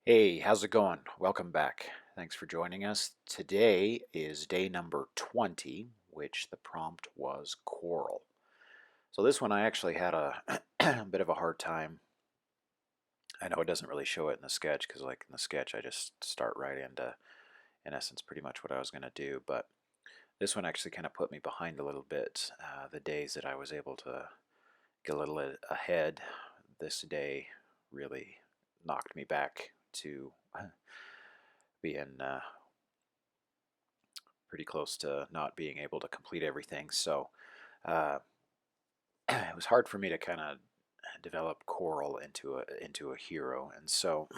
Hey, how's it going? Welcome back. Thanks for joining us. Today is day number 20, which the prompt was coral. So this one I actually had a bit of a hard time. I know it doesn't really show it in the sketch because like in the sketch I just start right into, in essence, pretty much what I was going to do. But this one actually kind of put me behind a little bit. The days that I was able to get a little ahead, this day really knocked me back to being pretty close to not being able to complete everything. So uh, it was hard for me to kind of develop Coral into a hero, and so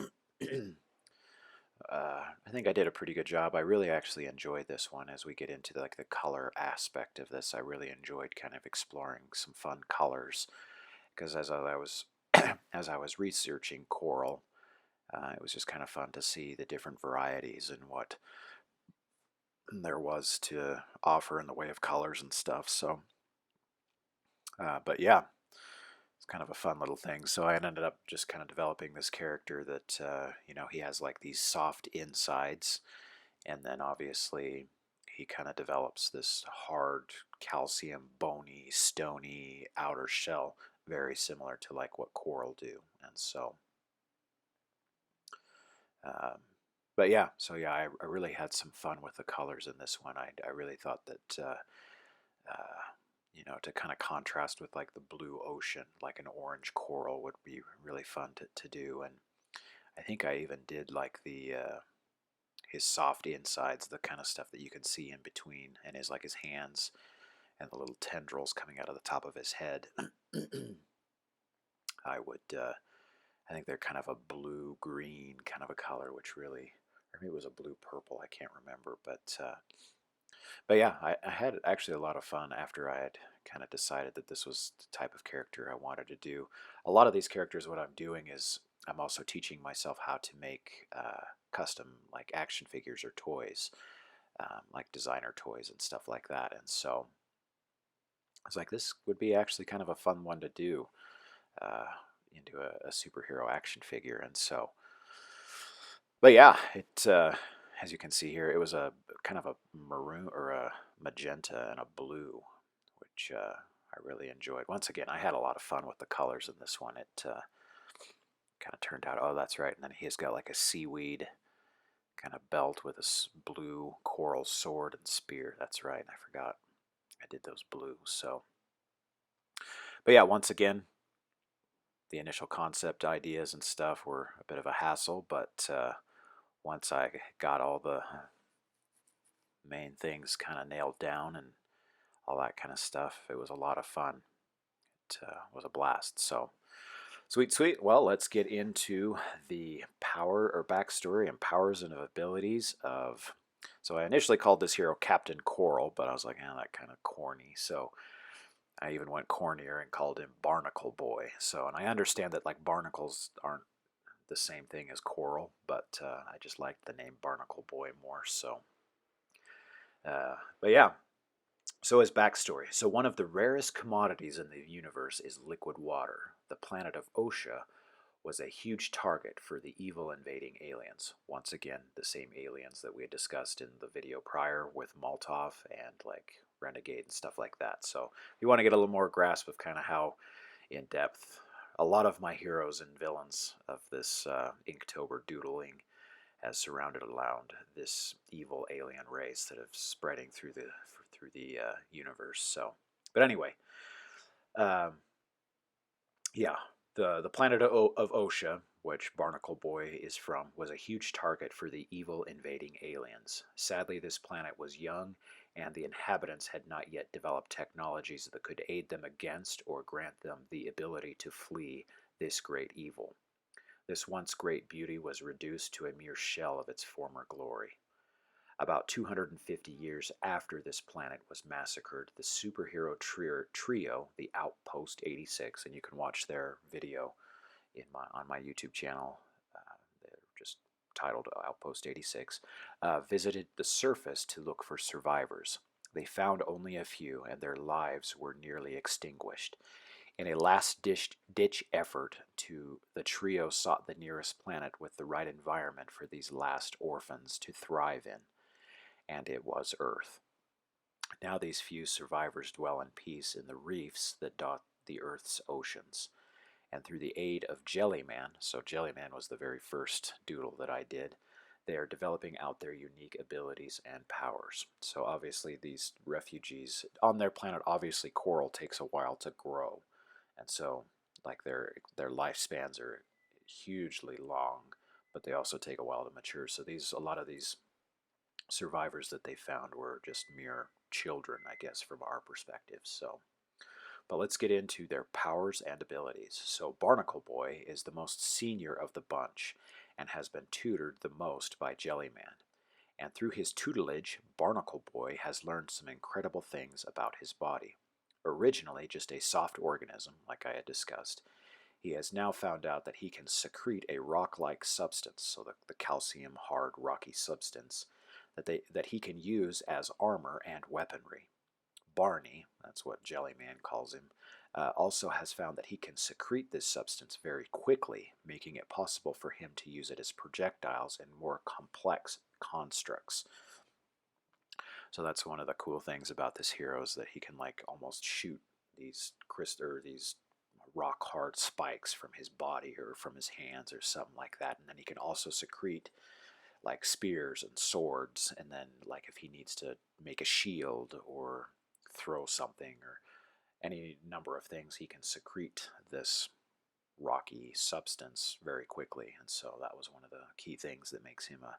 I think I did a pretty good job. I really actually enjoyed this one as we get into like the color aspect of this. I really enjoyed kind of exploring some fun colors because as I was as I was researching Coral, it was just kind of fun to see the different varieties and what there was to offer in the way of colors and stuff. So but yeah, it's kind of a fun little thing. So I ended up just kind of developing this character that, he has like these soft insides, and then obviously he kind of develops this hard, calcium, bony, stony outer shell, very similar to like what coral do. And so, um, but yeah, so yeah, I really had some fun with the colors in this one. I really thought that. Uh, to kind of contrast with like the blue ocean, like an orange coral would be really fun to do. And I think I even did like the his soft insides, the kind of stuff that you can see in between, and his like his hands and the little tendrils coming out of the top of his head. I would, I think they're kind of a blue green kind of a color, which really, or maybe it was a blue purple. I can't remember, but yeah, I had actually a lot of fun after I had kind of decided that this was the type of character I wanted to do. A lot of these characters, what I'm doing is I'm also teaching myself how to make custom like action figures or toys, like designer toys and stuff like that. And so I was like, this would be actually kind of a fun one to do uh, into a superhero action figure. And so, but yeah, it as you can see here, it was a kind of a maroon or a magenta and a blue, which I really enjoyed. Once again, I had a lot of fun with the colors in this one. It kind of turned out, oh, that's right. And then he's got like a seaweed kind of belt with a blue coral sword and spear. That's right. I forgot I did those blues. So, but yeah, once again, the initial concept ideas and stuff were a bit of a hassle, but once I got all the main things kind of nailed down and all that kind of stuff, it was a lot of fun. It was a blast. So, sweet, sweet. Well, let's get into the power or backstory and powers and abilities of. So, I initially called this hero Captain Coral, but I was like, that kind of corny. So, I even went cornier and called him Barnacle Boy. So, and I understand that like barnacles aren't the same thing as coral, but I just liked the name Barnacle Boy more. So, but yeah, so, his backstory. So, one of the rarest commodities in the universe is liquid water. The planet of Osha was a huge target for the evil invading aliens. Once again, the same aliens that we had discussed in the video prior with Maltov and like Renegade and stuff like that. So, if you want to get a little more grasp of kind of how in depth a lot of my heroes and villains of this Inktober doodling has surrounded around this evil alien race that is spreading through the universe. So, but anyway, um, yeah, the planet of Osha, which Barnacle Boy is from, was a huge target for the evil invading aliens. Sadly, this planet was young, and the inhabitants had not yet developed technologies that could aid them against or grant them the ability to flee this great evil. This once great beauty was reduced to a mere shell of its former glory. About 250 years after this planet was massacred, the superhero trio, the Outpost 86, and you can watch their video on my YouTube channel. They're just titled Outpost 86, visited the surface to look for survivors. They found only a few, and their lives were nearly extinguished. In a last-ditch effort, the trio sought the nearest planet with the right environment for these last orphans to thrive in, and it was Earth. Now these few survivors dwell in peace in the reefs that dot the Earth's oceans. And through the aid of Jellyman, so Jellyman was the very first doodle that I did, they are developing out their unique abilities and powers. So obviously these refugees on their planet, obviously coral takes a while to grow, and so like their lifespans are hugely long, but they also take a while to mature. So a lot of these survivors that they found were just mere children, I guess, from our perspective. So, but let's get into their powers and abilities. So Barnacle Boy is the most senior of the bunch and has been tutored the most by Jellyman. And through his tutelage, Barnacle Boy has learned some incredible things about his body. Originally just a soft organism, like I had discussed, he has now found out that he can secrete a rock-like substance, so the calcium hard rocky substance, that he can use as armor and weaponry. Barney, that's what Jellyman calls him, also has found that he can secrete this substance very quickly, making it possible for him to use it as projectiles in more complex constructs. So that's one of the cool things about this hero is that he can like almost shoot these rock hard spikes from his body or from his hands or something like that, and then he can also secrete like spears and swords, and then like if he needs to make a shield or throw something or any number of things, he can secrete this rocky substance very quickly. And so that was one of the key things that makes him a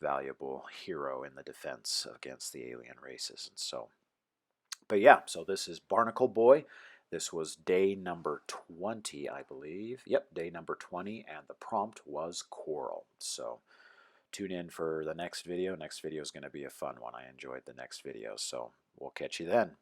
valuable hero in the defense against the alien races. And so, but yeah, so this is Barnacle Boy. This was day number 20, I believe. Yep, day number 20, and the prompt was coral. So tune in for the next video. Next video is going to be a fun one. I enjoyed the next video, so we'll catch you then.